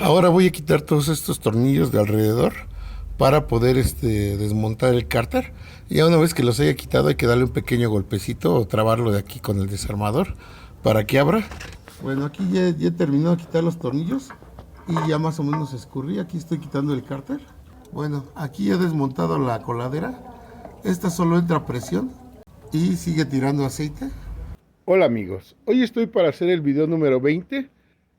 Ahora voy a quitar todos estos tornillos de alrededor para poder desmontar el cárter. Ya una vez que los haya quitado hay que darle un pequeño golpecito o trabarlo de aquí con el desarmador para que abra. Bueno, aquí ya he terminado de quitar los tornillos y ya más o menos escurrí. Aquí estoy quitando el cárter. Bueno, aquí he desmontado la coladera. Esta solo entra presión y sigue tirando aceite. Hola amigos, hoy estoy para hacer el video número 20,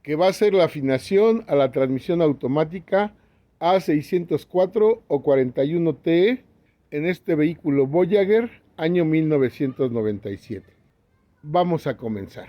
que va a ser la afinación a la transmisión automática A604 o 41TE en este vehículo Voyager año 1997. Vamos a comenzar.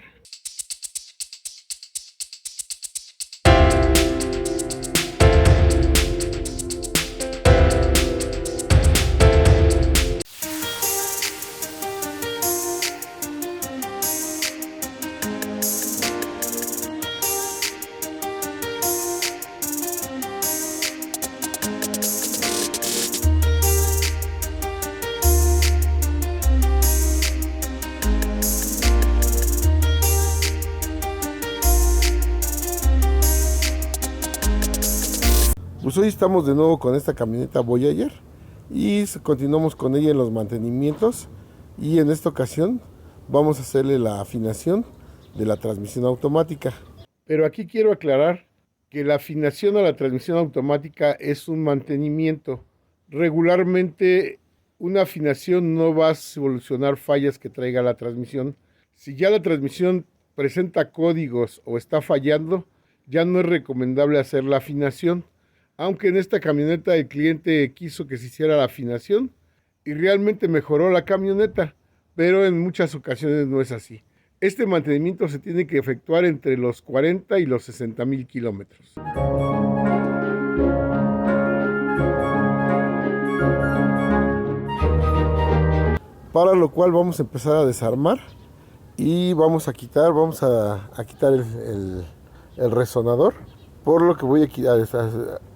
Pues hoy estamos de nuevo con esta camioneta Voyager y continuamos con ella en los mantenimientos, y en esta ocasión vamos a hacerle la afinación de la transmisión automática. Pero aquí quiero aclarar que la afinación a la transmisión automática es un mantenimiento. Regularmente una afinación no va a solucionar fallas que traiga la transmisión. Si ya la transmisión presenta códigos o está fallando, ya no es recomendable hacer la afinación. Aunque en esta camioneta el cliente quiso que se hiciera la afinación y realmente mejoró la camioneta, pero en muchas ocasiones no es así. Este mantenimiento se tiene que efectuar entre los 40 y los 60,000 kilómetros. Para lo cual vamos a empezar a desarmar y vamos a quitar el resonador. Por lo que voy a quitar,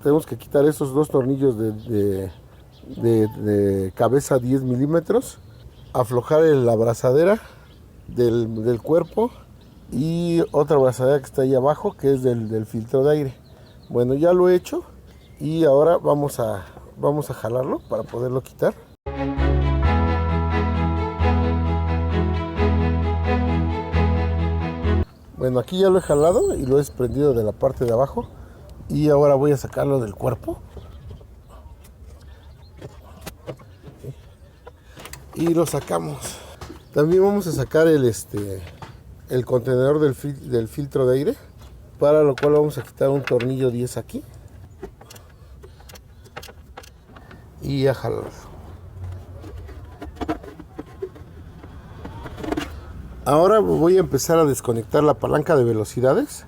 tenemos que quitar esos dos tornillos de cabeza 10 milímetros, aflojar la abrazadera del cuerpo y otra abrazadera que está ahí abajo, que es del filtro de aire. Bueno, ya lo he hecho y ahora vamos a jalarlo para poderlo quitar. Bueno, aquí ya lo he jalado y lo he desprendido de la parte de abajo, y ahora voy a sacarlo del cuerpo y lo sacamos. También vamos a sacar el contenedor del filtro de aire, para lo cual vamos a quitar un tornillo 10 aquí y a jalarlo. Ahora voy a empezar a desconectar la palanca de velocidades.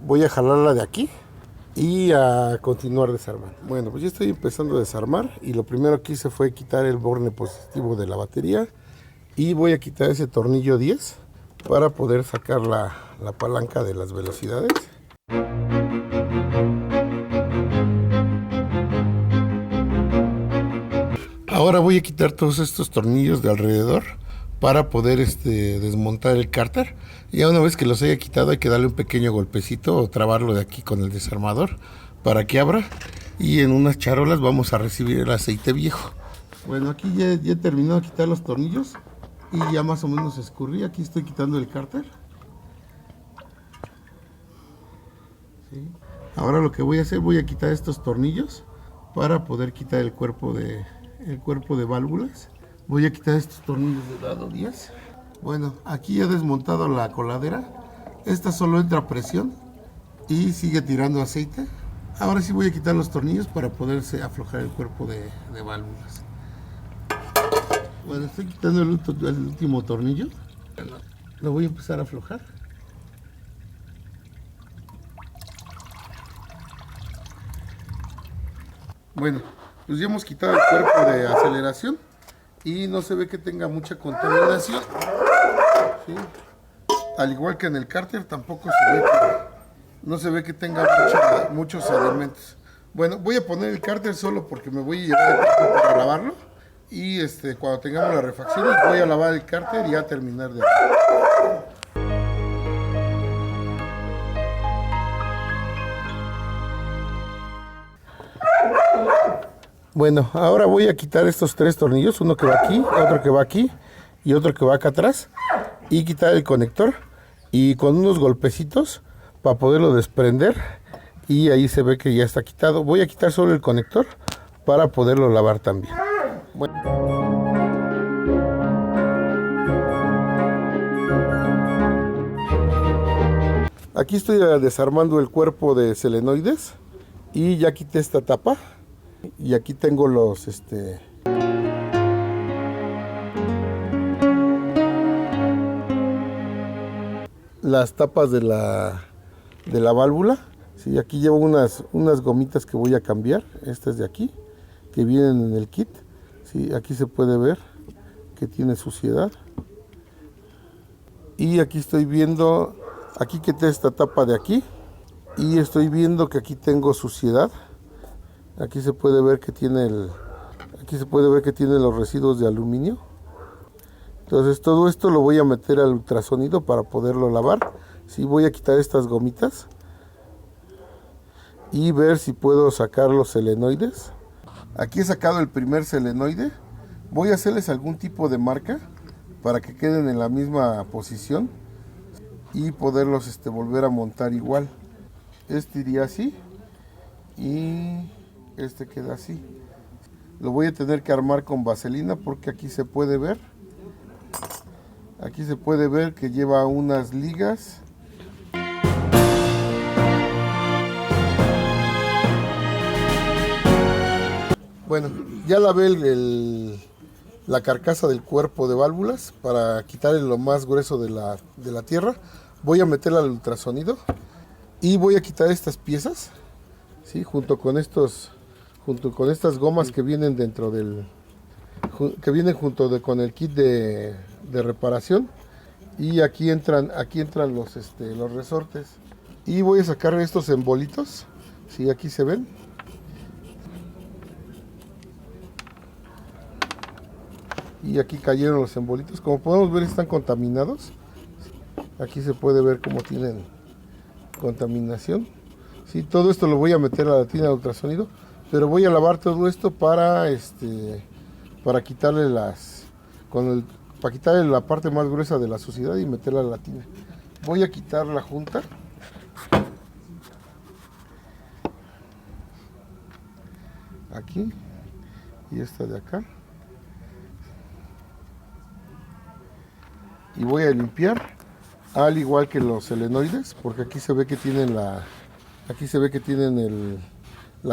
Voy a jalarla de aquí y a continuar desarmando. Bueno, pues ya estoy empezando a desarmar, y lo primero que hice fue quitar el borne positivo de la batería, y voy a quitar ese tornillo 10 para poder sacar la palanca de las velocidades. Ahora voy a quitar todos estos tornillos de alrededor para poder desmontar el cárter. Ya una vez que los haya quitado hay que darle un pequeño golpecito o trabarlo de aquí con el desarmador para que abra, y en unas charolas vamos a recibir el aceite viejo. Bueno, aquí ya he terminado de quitar los tornillos y ya más o menos escurrí. Aquí estoy quitando el cárter. ¿Sí? Ahora lo que voy a hacer, voy a quitar estos tornillos para poder quitar el cuerpo de válvulas. Voy a quitar estos tornillos de lado 10. Bueno, aquí he desmontado la coladera. Esta solo entra presión y sigue tirando aceite. Ahora sí voy a quitar los tornillos para poderse aflojar el cuerpo de válvulas. Bueno, estoy quitando el último tornillo. Lo voy a empezar a aflojar. Bueno, pues ya hemos quitado el cuerpo de aceleración y no se ve que tenga mucha contaminación, ¿sí? Al igual que en el cárter, tampoco no se ve que tenga muchos elementos. Bueno, voy a poner el cárter solo porque me voy a llevar el tiempo para lavarlo, y cuando tengamos las refacciones voy a lavar el cárter y a terminar de lavar. Bueno, ahora voy a quitar estos 3 tornillos, uno que va aquí, otro que va aquí y otro que va acá atrás, y quitar el conector y con unos golpecitos para poderlo desprender, y ahí se ve que ya está quitado. Voy a quitar solo el conector para poderlo lavar también. Bueno. Aquí estoy desarmando el cuerpo de selenoides y ya quité esta tapa, y aquí tengo los las tapas de la válvula. Sí, aquí llevo unas gomitas que voy a cambiar, estas de aquí, que vienen en el kit. Sí, aquí se puede ver que tiene suciedad. Y aquí estoy viendo, aquí quité esta tapa de aquí y estoy viendo que aquí tengo suciedad. Aquí se puede ver que tiene los residuos de aluminio. Entonces todo esto lo voy a meter al ultrasonido para poderlo lavar. Sí, voy a quitar estas gomitas y ver si puedo sacar los selenoides. Aquí he sacado el primer selenoide. Voy a hacerles algún tipo de marca para que queden en la misma posición y poderlos volver a montar igual. Este iría así y este queda así. Lo voy a tener que armar con vaselina porque aquí se puede ver. Aquí se puede ver que lleva unas ligas. Bueno, ya lavé la carcasa del cuerpo de válvulas para quitarle lo más grueso de la tierra. Voy a meterla al ultrasonido y voy a quitar estas piezas, ¿sí? junto con estas gomas que vienen dentro con el kit de reparación. Y aquí entran los resortes. Y voy a sacar estos embolitos, ¿sí? Aquí se ven. Y aquí cayeron los embolitos. Como podemos ver, están contaminados. Aquí se puede ver cómo tienen contaminación. Sí, todo esto lo voy a meter a la tina de ultrasonido, pero voy a lavar todo esto para quitarle para quitarle la parte más gruesa de la suciedad y meterla a la tina. Voy a quitar la junta. Aquí y esta de acá. Y voy a limpiar al igual que los selenoides, porque aquí se ve que tienen la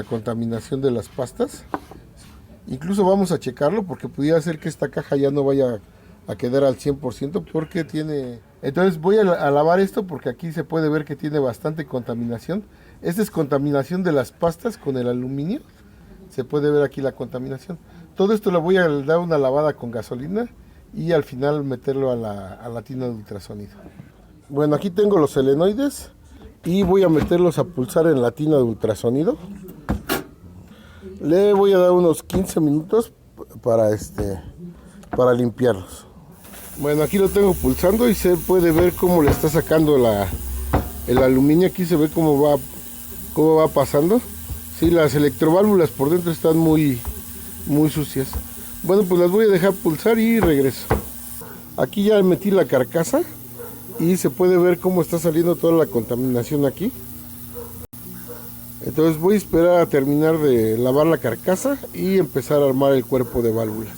contaminación de las pastas. Incluso vamos a checarlo porque pudiera ser que esta caja ya no vaya a quedar al 100% porque tiene... Entonces voy a lavar esto porque aquí se puede ver que tiene bastante contaminación. Esta es contaminación de las pastas con el aluminio. Se puede ver aquí la contaminación. Todo esto lo voy a dar una lavada con gasolina y al final meterlo a la tina de ultrasonido. Bueno, aquí tengo los selenoides y voy a meterlos a pulsar en la tina de ultrasonido. Le voy a dar unos 15 minutos para limpiarlos. Bueno, aquí lo tengo pulsando y se puede ver cómo le está sacando el aluminio. Aquí se ve cómo va pasando. Sí, las electroválvulas por dentro están muy sucias. Bueno, pues las voy a dejar pulsar y regreso. Aquí ya metí la carcasa y se puede ver cómo está saliendo toda la contaminación aquí. Entonces voy a esperar a terminar de lavar la carcasa y empezar a armar el cuerpo de válvulas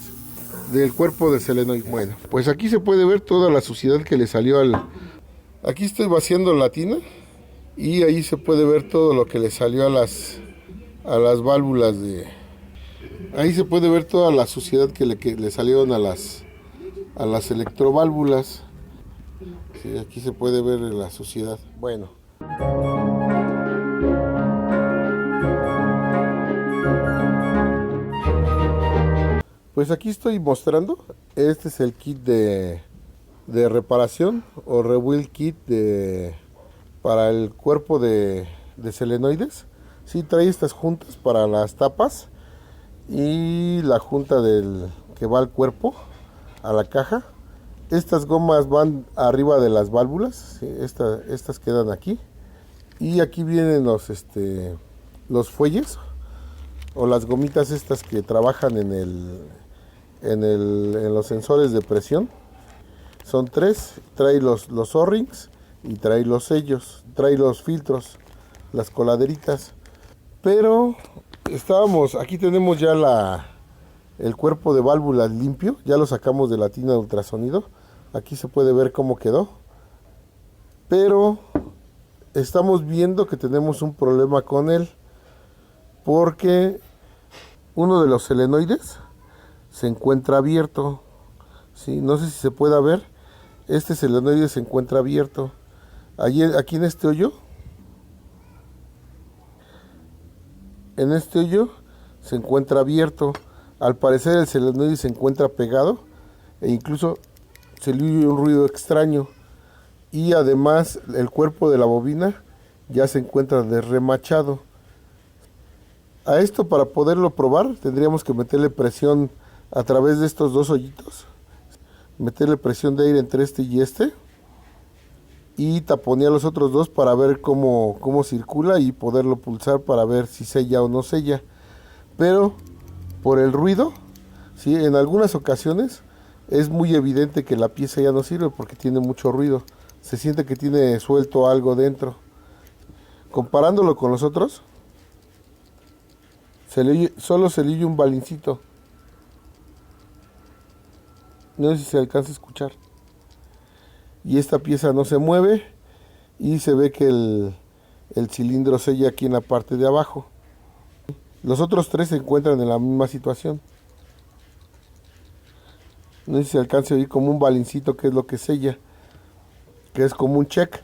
del cuerpo de selenoide. Bueno, pues aquí se puede ver toda la suciedad que le salió aquí estoy vaciando la tina y ahí se puede ver todo lo que le salió a las válvulas ahí se puede ver toda la suciedad que le salieron a las electroválvulas. Sí, aquí se puede ver la suciedad. Bueno. Pues aquí estoy mostrando, este es el kit de reparación o rebuild kit para el cuerpo de selenoides. Sí, trae estas juntas para las tapas y la junta que va al cuerpo, a la caja. Estas gomas van arriba de las válvulas, ¿sí? Estas quedan aquí y aquí vienen los fuelles o las gomitas estas que trabajan en los sensores de presión. Son 3, trae los O-rings y trae los sellos, trae los filtros, las coladeritas. Pero aquí tenemos ya el cuerpo de válvulas limpio, ya lo sacamos de la tina de ultrasonido. Aquí se puede ver cómo quedó. Pero estamos viendo que tenemos un problema con él, porque uno de los solenoides se encuentra abierto. ¿Sí? No sé si se pueda ver. Este solenoide se encuentra abierto. Aquí en este hoyo. En este hoyo se encuentra abierto. Al parecer el solenoide se encuentra pegado e incluso se le oye un ruido extraño. Y además el cuerpo de la bobina ya se encuentra desremachado. A esto, para poderlo probar, tendríamos que meterle presión a través de estos dos hoyitos. Meterle presión de aire entre este y este. Y taponear los otros dos para ver cómo circula y poderlo pulsar para ver si sella o no sella. Pero por el ruido, ¿sí? En algunas ocasiones es muy evidente que la pieza ya no sirve porque tiene mucho ruido. Se siente que tiene suelto algo dentro. Comparándolo con los otros, solo se le oye un balincito. No sé si se alcanza a escuchar. Y esta pieza no se mueve y se ve que el cilindro sella aquí en la parte de abajo. Los otros 3 se encuentran en la misma situación. No sé si se alcanza a oír como un balincito, que es lo que sella, que es como un check.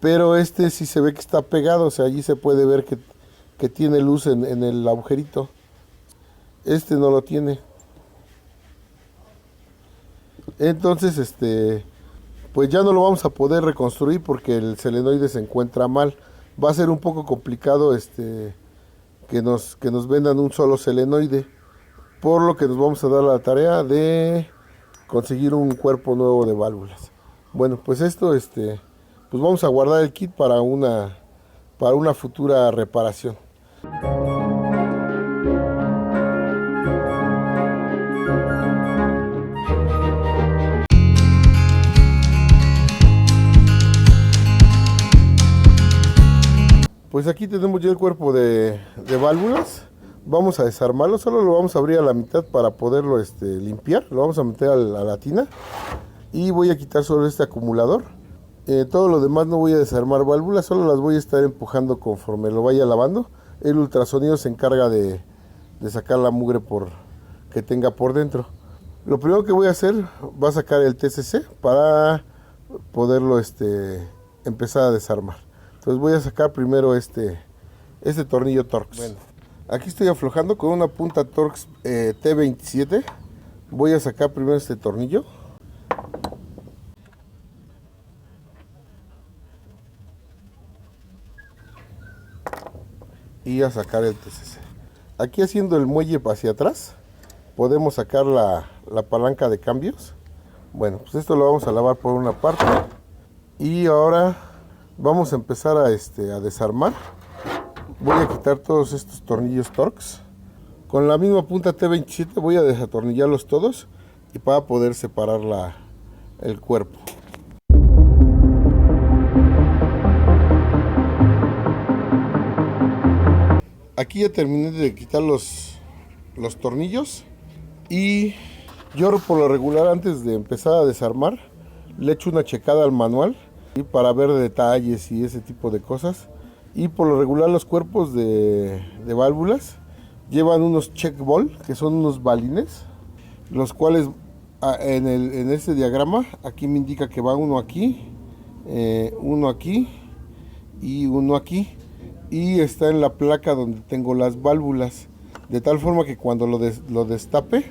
Pero este sí se ve que está pegado, o sea, allí se puede ver que tiene luz en el agujerito. Este no lo tiene. Entonces, pues ya no lo vamos a poder reconstruir porque el solenoide se encuentra mal. Va a ser un poco complicado que nos vendan un solo solenoide, por lo que nos vamos a dar la tarea de conseguir un cuerpo nuevo de válvulas. Bueno, pues esto, pues vamos a guardar el kit para una futura reparación. Pues aquí tenemos ya el cuerpo de válvulas. Vamos a desarmarlo, solo lo vamos a abrir a la mitad para poderlo limpiar. Lo vamos a meter a la tina y voy a quitar solo este acumulador. Todo lo demás no voy a desarmar válvulas, solo las voy a estar empujando conforme lo vaya lavando. El ultrasonido se encarga de sacar la mugre que tenga por dentro. Lo primero que voy a hacer, va a sacar el TCC para poderlo empezar a desarmar. Entonces voy a sacar primero este tornillo Torx. Bueno, aquí estoy aflojando con una punta Torx T27. Voy a sacar primero este tornillo. Y a sacar el TCC. Aquí haciendo el muelle hacia atrás, podemos sacar la palanca de cambios. Bueno, pues esto lo vamos a lavar por una parte. Y ahora vamos a empezar a desarmar. Voy a quitar todos estos tornillos Torx. Con la misma punta T27 voy a desatornillarlos todos y para poder separar el cuerpo. Aquí ya terminé de quitar los tornillos y yo por lo regular antes de empezar a desarmar le echo una checada al manual para ver detalles y ese tipo de cosas. Y por lo regular los cuerpos de válvulas llevan unos check ball, que son unos balines, los cuales en este diagrama aquí me indica que va uno aquí y uno aquí, y está en la placa donde tengo las válvulas, de tal forma que cuando lo destape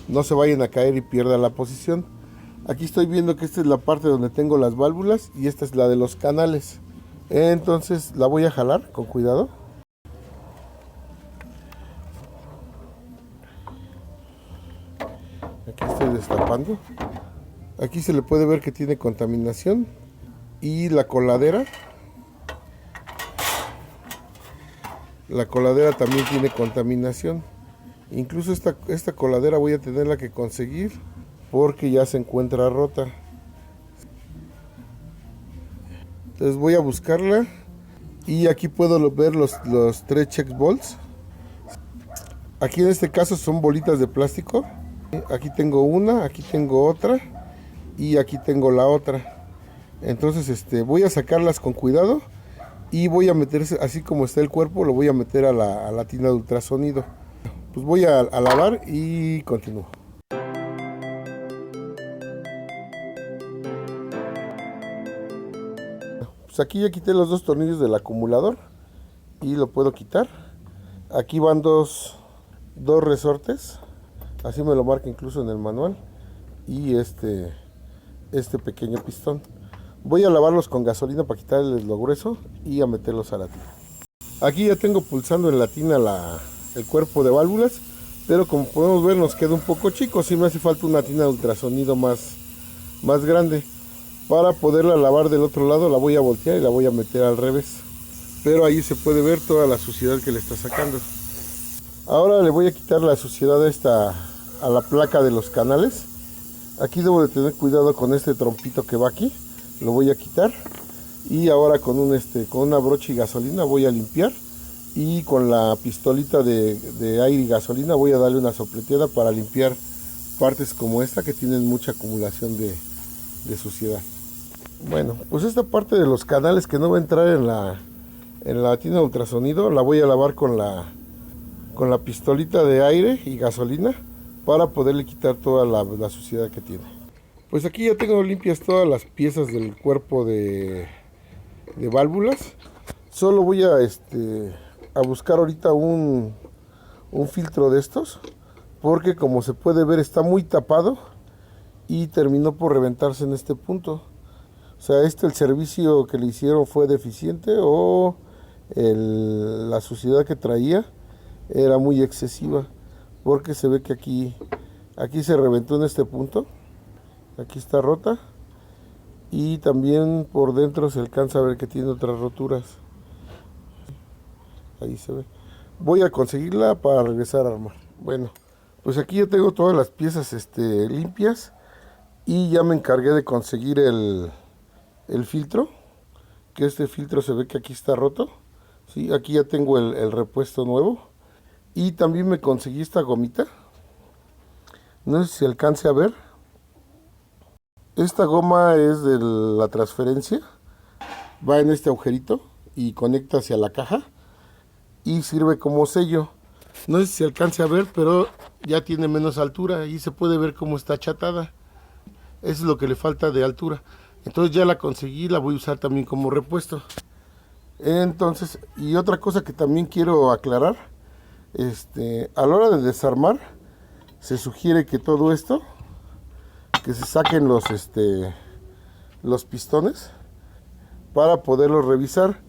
no se vayan a caer y pierda la posición. Aquí estoy viendo que esta es la parte donde tengo las válvulas y esta es la de los canales. Entonces la voy a jalar con cuidado. Aquí estoy destapando. Aquí se le puede ver que tiene contaminación y la coladera La coladera también tiene contaminación. Incluso esta coladera voy a tenerla que conseguir porque ya se encuentra rota. Entonces voy a buscarla y aquí puedo ver los 3 check bolts. Aquí en este caso son bolitas de plástico. Aquí tengo una, aquí tengo otra y aquí tengo la otra. Entonces voy a sacarlas con cuidado y voy a meter, así como está el cuerpo, lo voy a meter a la tina de ultrasonido. Pues voy a lavar y continúo. Pues aquí ya quité los 2 tornillos del acumulador y lo puedo quitar. Aquí van dos resortes, así me lo marca incluso en el manual, y este pequeño pistón. Voy a lavarlos con gasolina para quitarles lo grueso y a meterlos a la tina. Aquí ya tengo pulsando en la tina el cuerpo de válvulas, pero como podemos ver nos queda un poco chico. Sí me hace falta una tina de ultrasonido más grande. Para poderla lavar del otro lado la voy a voltear y la voy a meter al revés, pero ahí se puede ver toda la suciedad que le está sacando. Ahora le voy a quitar la suciedad a la placa de los canales. Aquí debo de tener cuidado con este trompito que va aquí, lo voy a quitar y ahora con una brocha y gasolina voy a limpiar, y con la pistolita de aire y gasolina voy a darle una sopleteada para limpiar partes como esta que tienen mucha acumulación de suciedad. Bueno, pues esta parte de los canales que no va a entrar en la tina de ultrasonido la voy a lavar con la pistolita de aire y gasolina para poderle quitar toda la suciedad que tiene. Pues aquí ya tengo limpias todas las piezas del cuerpo de válvulas. Solo voy a buscar ahorita un filtro de estos, porque como se puede ver está muy tapado y terminó por reventarse en este punto. O sea, el servicio que le hicieron fue deficiente, o la suciedad que traía era muy excesiva, porque se ve que aquí se reventó en este punto. Aquí está rota, y también por dentro se alcanza a ver que tiene otras roturas. Ahí se ve. Voy a conseguirla para regresar a armar. Bueno, pues aquí ya tengo todas las piezas limpias, y ya me encargué de conseguir el filtro, que este filtro se ve que aquí está roto. ¿Sí? Aquí ya tengo el repuesto nuevo, y también me conseguí esta gomita. No sé si se alcance a ver. Esta goma es de la transferencia, va en este agujerito y conecta hacia la caja y sirve como sello. No sé si se alcance a ver, pero ya tiene menos altura y se puede ver cómo está achatada. Eso es lo que le falta de altura. Entonces ya la conseguí, la voy a usar también como repuesto. Entonces, y otra cosa que también quiero aclarar, a la hora de desarmar se sugiere que todo esto, que se saquen los pistones para poderlos revisar.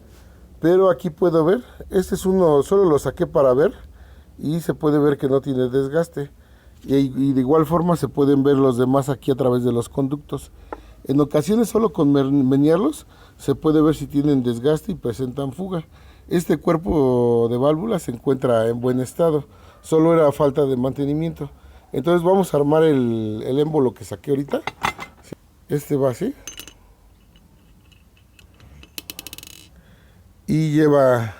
Pero aquí puedo ver, este es uno, solo lo saqué para ver, y se puede ver que no tiene desgaste, y de igual forma se pueden ver los demás aquí a través de los conductos. En ocasiones solo con menearlos se puede ver si tienen desgaste y presentan fuga. Este cuerpo de válvula se encuentra en buen estado, solo era falta de mantenimiento. Entonces vamos a armar el émbolo que saqué ahorita. Este va así. Y lleva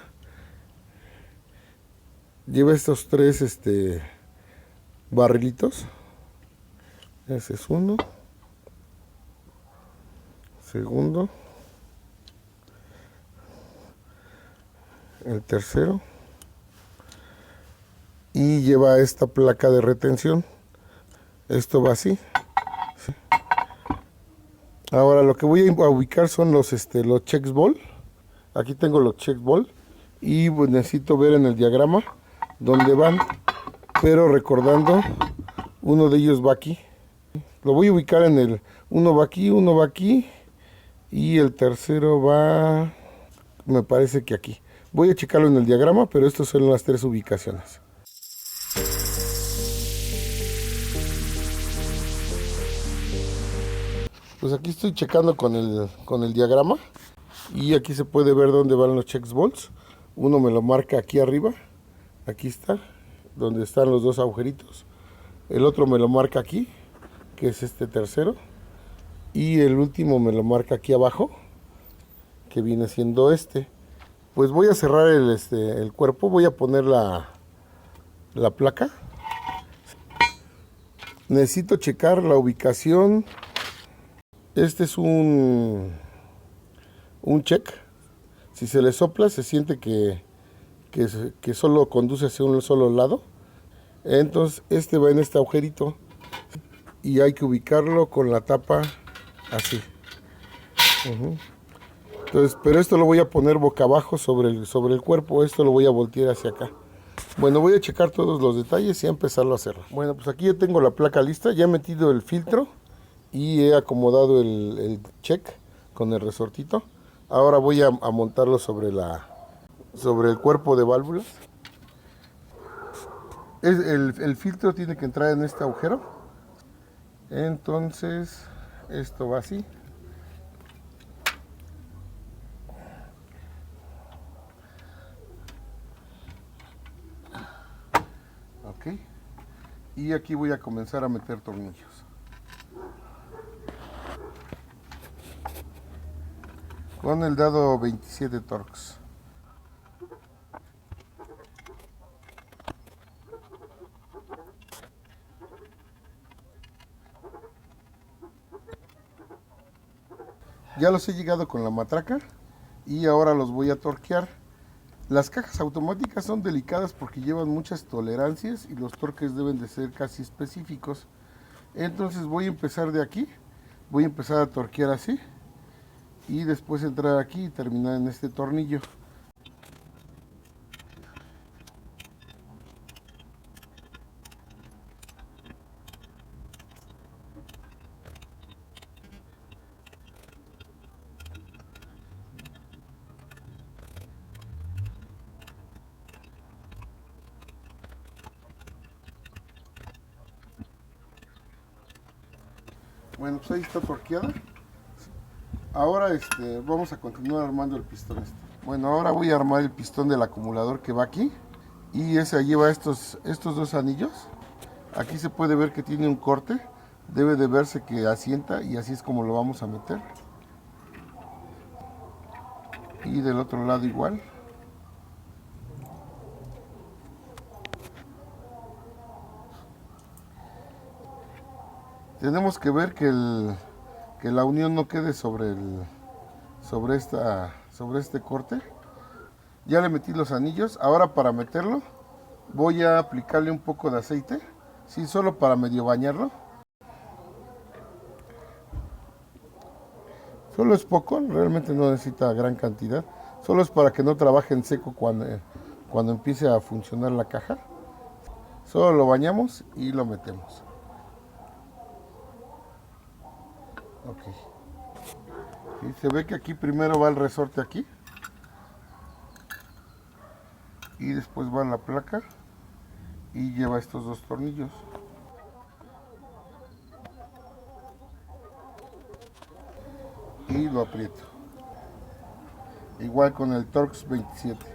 estos 3 barrilitos. Ese es uno. Segundo. El tercero. Y lleva esta placa de retención. Esto va así. ¿Sí? Ahora lo que voy a ubicar son los check ball. Aquí tengo los check ball, y pues necesito ver en el diagrama dónde van, pero recordando, uno de ellos va aquí. Lo voy a ubicar uno va aquí, y el tercero va, me parece que aquí. Voy a checarlo en el diagrama, pero estas son las 3 ubicaciones. Pues aquí estoy checando con el diagrama, y aquí se puede ver dónde van los check bolts, Uno me lo marca aquí arriba, aquí está, donde están los dos agujeritos. El otro me lo marca aquí, que es este tercero. Y el último me lo marca aquí abajo, que viene siendo este. Pues voy a cerrar el cuerpo, voy a poner la placa. Necesito checar la ubicación. Este es un check. Si se le sopla, se siente que solo conduce hacia un solo lado. Entonces este va en este agujerito y hay que ubicarlo con la tapa así. Entonces, pero esto lo voy a poner boca abajo sobre el cuerpo. Esto lo voy a voltear hacia acá. Bueno, voy a checar todos los detalles y a empezarlo a hacer. Bueno, pues aquí ya tengo la placa lista. Ya he metido el filtro y he acomodado el check con el resortito. Ahora voy a montarlo sobre el cuerpo de válvulas. El filtro tiene que entrar en este agujero. Entonces, esto va así. Ok. Y aquí voy a comenzar a meter tornillos. Con el dado 27 Torx. Ya los he llegado con la matraca y ahora los voy a torquear. Las cajas automáticas son delicadas porque llevan muchas tolerancias y los torques deben de ser casi específicos. Entonces voy a empezar de aquí, voy a empezar a torquear así y después entrar aquí y terminar en este tornillo. Bueno, pues ahí está torqueada. Ahora vamos a continuar armando el pistón este. Bueno, ahora voy a armar el pistón del acumulador que va aquí. Y ese lleva estos dos anillos. Aquí se puede ver que tiene un corte. Debe de verse que asienta y así es como lo vamos a meter. Y del otro lado igual. Tenemos que ver que la unión no quede sobre este corte. Ya le metí los anillos. Ahora para meterlo voy a aplicarle un poco de aceite. Sí, solo para medio bañarlo. Solo es poco, realmente no necesita gran cantidad. Solo es para que no trabaje en seco cuando empiece a funcionar la caja. Solo lo bañamos y lo metemos. Ok. ¿Sí? Se ve que aquí primero va el resorte aquí. Y después va la placa. Y lleva estos dos tornillos. Y lo aprieto. Igual con el Torx 27.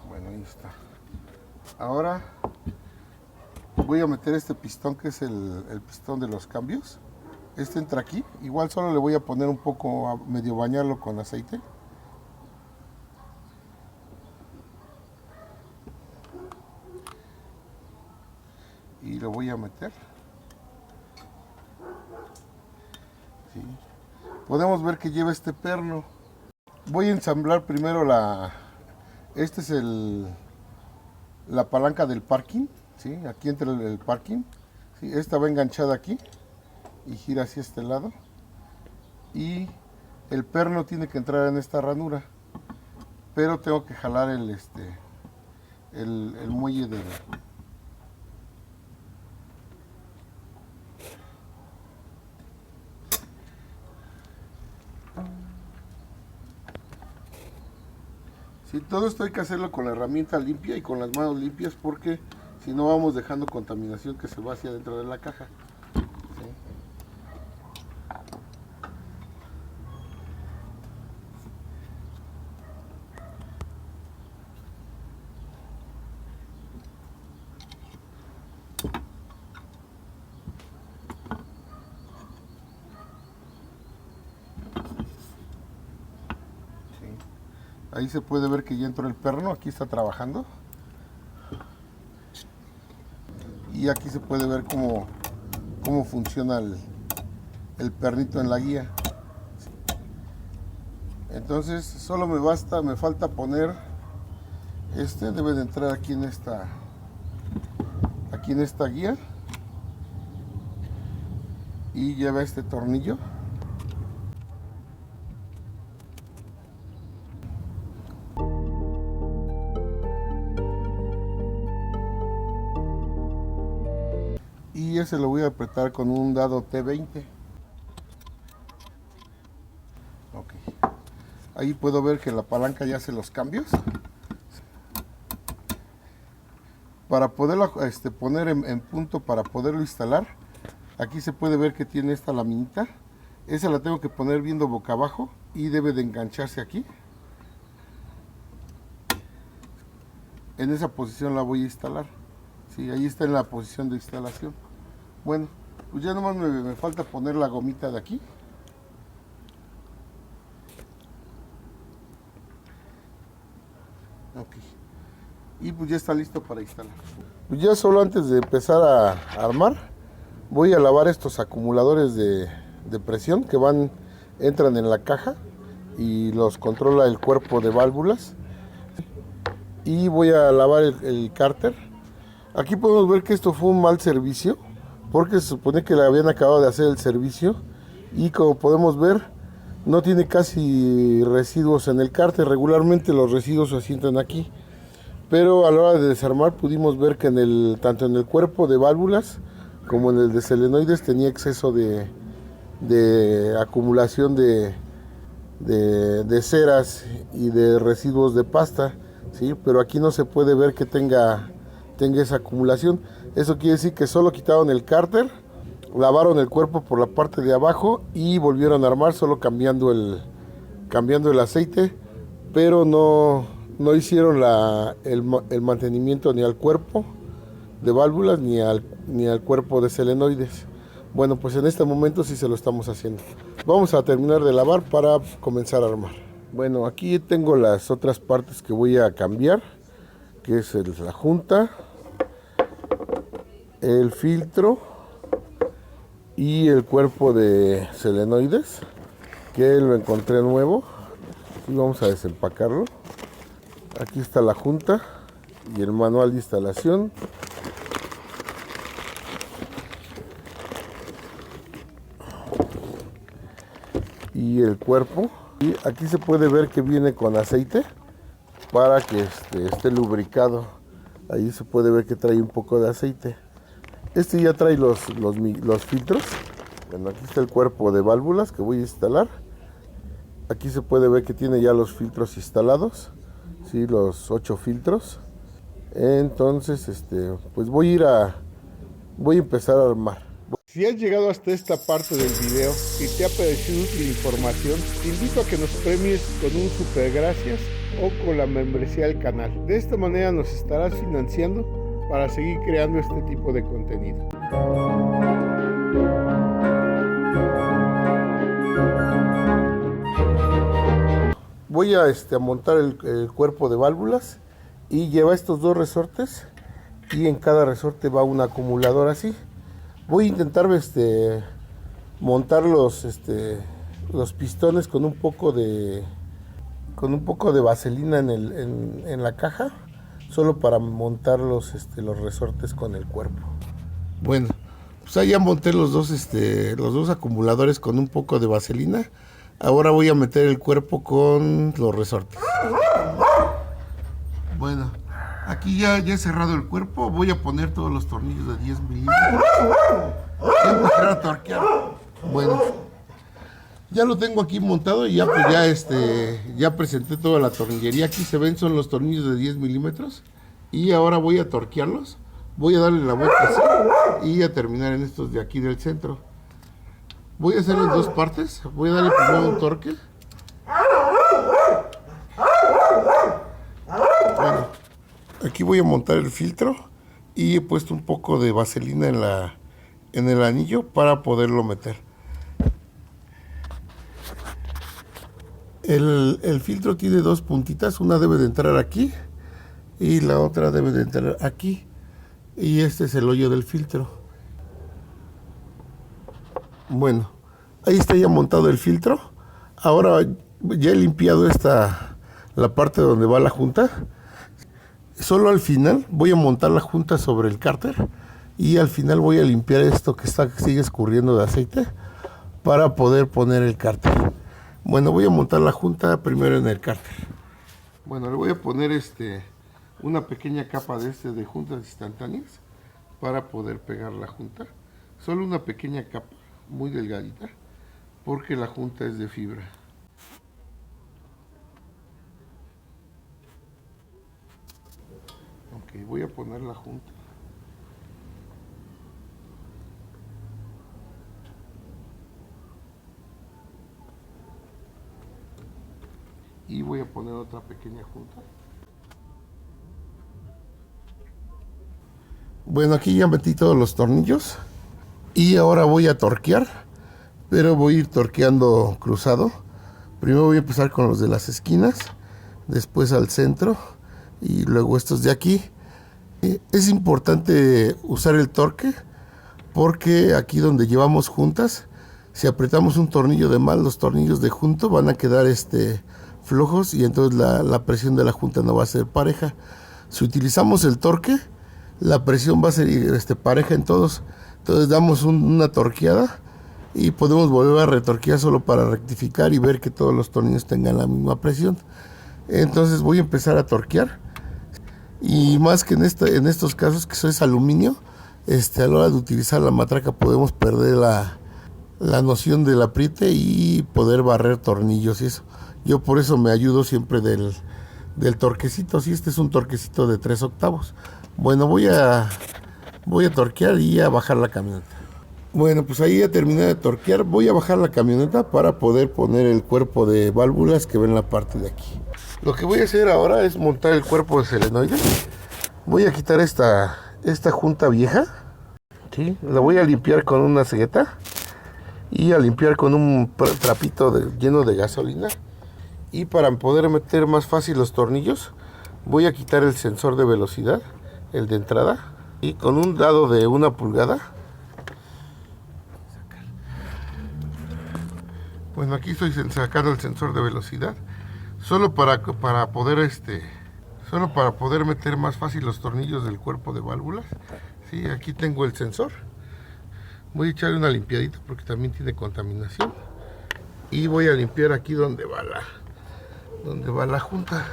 Bueno, ahí está. Ahora voy a meter este pistón que es el pistón de los cambios. Este entra aquí. Igual solo le voy a poner un poco, a medio bañarlo con aceite. Y lo voy a meter. ¿Sí? Podemos ver que lleva este perno. Voy a ensamblar primero este es la palanca del parking. ¿Sí? Aquí entra el parking. ¿Sí? Esta va enganchada aquí y gira hacia este lado. Y el perno tiene que entrar en esta ranura. Pero tengo que jalar el muelle de... Sí, todo esto hay que hacerlo con la herramienta limpia y con las manos limpias, porque si no vamos dejando contaminación que se va hacia dentro de la caja. ¿Sí? Ahí se puede ver que ya entró el perno, aquí está trabajando. Y aquí se puede ver cómo funciona el pernito en la guía. Entonces solo me falta poner debe de entrar aquí en esta guía. Y lleva este tornillo. Y ese lo voy a apretar con un dado T20. Ok. Ahí puedo ver que la palanca ya hace los cambios. Para poderlo poner en punto, para poderlo instalar, aquí se puede ver que tiene esta laminita. Esa la tengo que poner viendo boca abajo y debe de engancharse aquí. En esa posición la voy a instalar. Sí, ahí está en la posición de instalación. Bueno, pues ya nomás me falta poner la gomita de aquí. Ok. Y pues ya está listo para instalar. Pues ya solo antes de empezar a armar, voy a lavar estos acumuladores de presión que entran en la caja y los controla el cuerpo de válvulas. Y voy a lavar el cárter. Aquí podemos ver que esto fue un mal servicio, porque se supone que le habían acabado de hacer el servicio y como podemos ver no tiene casi residuos en el cárter. Regularmente los residuos se asientan aquí, pero a la hora de desarmar pudimos ver que tanto en el cuerpo de válvulas como en el de solenoides tenía exceso de acumulación de ceras y de residuos de pasta, ¿sí? Pero aquí no se puede ver que tenga esa acumulación. Eso quiere decir que solo quitaron el cárter, lavaron el cuerpo por la parte de abajo y volvieron a armar, solo cambiando el aceite, pero no hicieron el mantenimiento ni al cuerpo de válvulas ni al cuerpo de solenoides. Bueno, pues en este momento sí se lo estamos haciendo. Vamos a terminar de lavar para comenzar a armar. Bueno, aquí tengo las otras partes que voy a cambiar, que es la junta, el filtro y el cuerpo de solenoides, que lo encontré nuevo. Y vamos a desempacarlo. Aquí está la junta y el manual de instalación. Y el cuerpo. Y aquí se puede ver que viene con aceite para que esté lubricado. Ahí se puede ver que trae un poco de aceite. Ya trae los filtros. Bueno, aquí está el cuerpo de válvulas que voy a instalar. Aquí se puede ver que tiene ya los filtros instalados. Sí, los 8 filtros. Entonces, pues voy a empezar a armar. Si has llegado hasta esta parte del video y te ha parecido útil la información, te invito a que nos premies con un super gracias o con la membresía del canal. De esta manera nos estarás financiando para seguir creando este tipo de contenido. Voy a montar el cuerpo de válvulas y lleva estos 2 resortes y en cada resorte va un acumulador así. Voy a intentar montar los pistones con un poco de vaselina en la caja, solo para montar los resortes con el cuerpo. Bueno, pues ahí ya monté los dos acumuladores con un poco de vaselina. Ahora voy a meter el cuerpo con los resortes. Bueno, aquí ya he cerrado el cuerpo. Voy a poner todos los tornillos de 10 milímetros. Voy a empezar a torquear. Bueno, Ya lo tengo aquí montado y ya pues ya presenté toda la tornillería. Aquí se ven, son los tornillos de 10 milímetros. Y ahora voy a torquearlos. Voy a darle la vuelta así y a terminar en estos de aquí del centro. Voy a hacerlo en dos partes. Voy a darle primero un torque. Bueno, aquí voy a montar el filtro y he puesto un poco de vaselina en el anillo para poderlo meter. El filtro tiene dos puntitas, una debe de entrar aquí y la otra debe de entrar aquí. Y este es el hoyo del filtro. Bueno, ahí está ya montado el filtro. Ahora ya he limpiado la parte donde va la junta. Solo al final voy a montar la junta sobre el cárter y al final voy a limpiar esto que sigue escurriendo de aceite para poder poner el cárter. Bueno, voy a montar la junta primero en el cárter. Bueno, le voy a poner una pequeña capa de juntas instantáneas para poder pegar la junta. Solo una pequeña capa, muy delgadita, porque la junta es de fibra. Ok, voy a poner la junta. Y voy a poner otra pequeña junta. Bueno, aquí ya metí todos los tornillos y ahora voy a torquear, pero voy a ir torqueando cruzado. Primero voy a empezar con los de las esquinas, después al centro y luego estos de aquí. Es importante usar el torque porque aquí donde llevamos juntas, si apretamos un tornillo de más, los tornillos de junto van a quedar flojos y entonces la presión de la junta no va a ser pareja. Si utilizamos el torque, la presión va a ser pareja en todos. Entonces damos una torqueada y podemos volver a retorquear solo para rectificar y ver que todos los tornillos tengan la misma presión. Entonces voy a empezar a torquear y más que en estos casos que eso es aluminio, a la hora de utilizar la matraca podemos perder la noción del apriete y poder barrer tornillos y eso. Yo por eso me ayudo siempre del torquecito. Si este es un torquecito de 3/8. Bueno, voy a torquear y a bajar la camioneta. Bueno, pues ahí ya terminé de torquear. Voy a bajar la camioneta para poder poner el cuerpo de válvulas que ven la parte de aquí. Lo que voy a hacer ahora es montar el cuerpo de solenoide. Voy a quitar esta junta vieja. ¿Sí? La voy a limpiar con una cegueta y a limpiar con un trapito lleno de gasolina. Y para poder meter más fácil los tornillos, voy a quitar el sensor de velocidad, el de entrada, y con un dado de 1 pulgada. Bueno, aquí estoy sacando el sensor de velocidad, solo para poder solo para poder meter más fácil los tornillos del cuerpo de válvulas. Sí, aquí tengo el sensor. Voy a echarle una limpiadita porque también tiene contaminación. Y voy a limpiar aquí donde va la junta.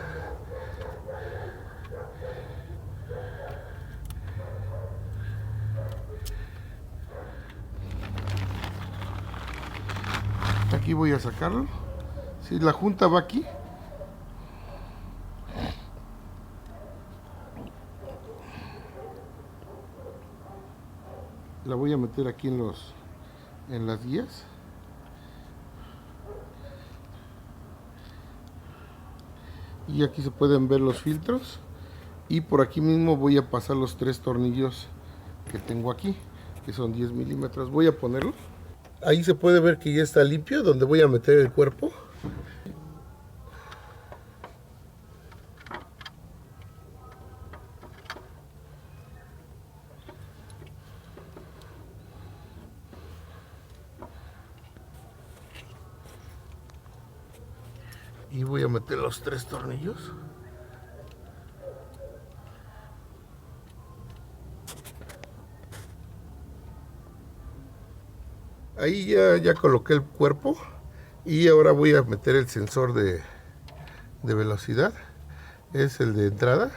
Aquí voy a sacarlo. Si la junta va aquí, la voy a meter aquí en las guías. Y aquí se pueden ver los filtros. Y por aquí mismo voy a pasar los 3 tornillos que tengo aquí, que son 10 milímetros. Voy a ponerlo. Ahí se puede ver que ya está limpio, donde voy a meter el cuerpo. Y voy a meter los 3 tornillos. Ahí ya coloqué el cuerpo y ahora voy a meter el sensor de velocidad. Es el de entrada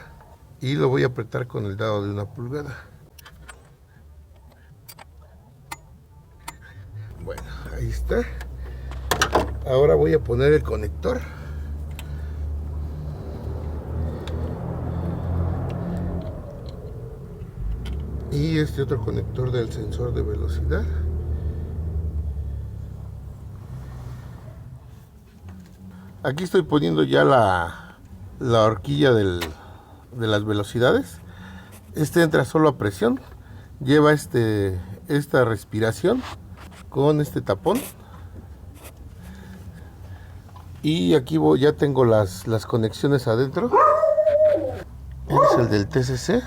y lo voy a apretar con el dado de 1 pulgada. Bueno, ahí está. Ahora voy a poner el conector. Y este otro conector del sensor de velocidad. Aquí estoy poniendo ya la horquilla de las velocidades. Este entra solo a presión. Lleva esta respiración con este tapón. Y aquí ya tengo las conexiones adentro. Es el del TCC.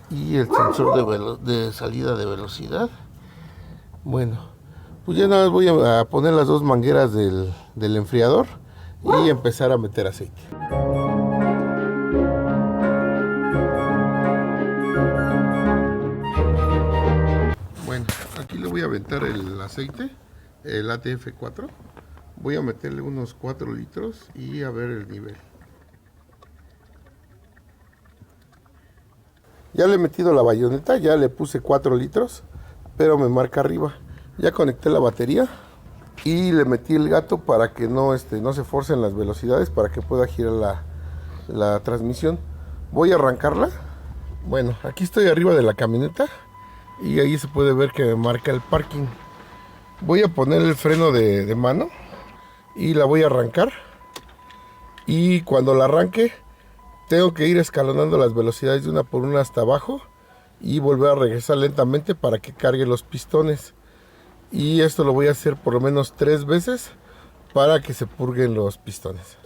Y el sensor de salida de velocidad. Bueno, pues ya nada más voy a poner las dos mangueras del enfriador y empezar a meter aceite. Bueno, aquí le voy a aventar el aceite, el ATF4. Voy a meterle unos 4 litros y a ver el nivel. Ya le he metido la bayoneta, ya le puse 4 litros, pero me marca arriba. Ya conecté la batería y le metí el gato para que no se forcen las velocidades, para que pueda girar la transmisión. Voy a arrancarla. Bueno, aquí estoy arriba de la camioneta y ahí se puede ver que me marca el parking. Voy a poner el freno de mano y la voy a arrancar. Y cuando la arranque, tengo que ir escalonando las velocidades de una por una hasta abajo y volver a regresar lentamente para que cargue los pistones. Y esto lo voy a hacer por lo menos 3 veces para que se purguen los pistones.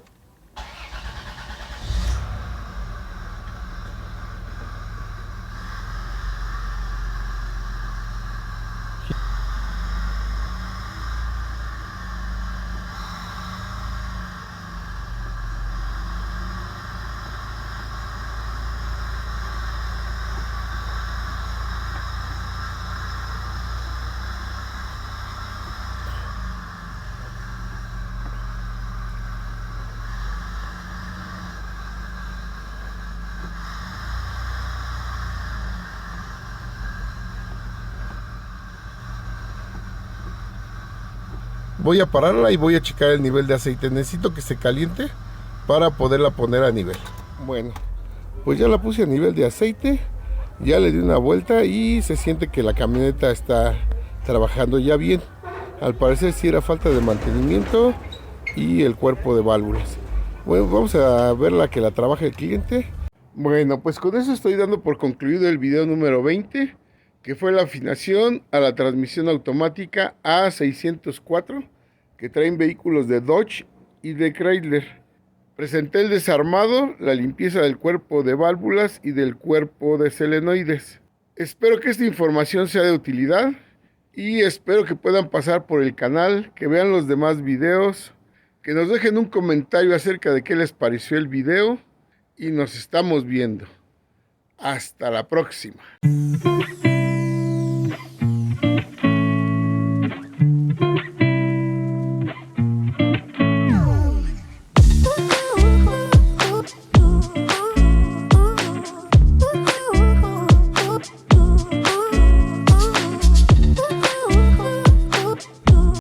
Voy a pararla y voy a checar el nivel de aceite. Necesito que se caliente para poderla poner a nivel. Bueno, pues ya la puse a nivel de aceite. Ya le di una vuelta y se siente que la camioneta está trabajando ya bien. Al parecer sí era falta de mantenimiento y el cuerpo de válvulas. Bueno, vamos a ver la que la trabaja el cliente. Bueno, pues con eso estoy dando por concluido el video número 20, que fue la afinación a la transmisión automática A604 que traen vehículos de Dodge y de Chrysler. Presenté el desarmado, la limpieza del cuerpo de válvulas y del cuerpo de solenoides. Espero que esta información sea de utilidad y espero que puedan pasar por el canal, que vean los demás videos, que nos dejen un comentario acerca de qué les pareció el video y nos estamos viendo. Hasta la próxima.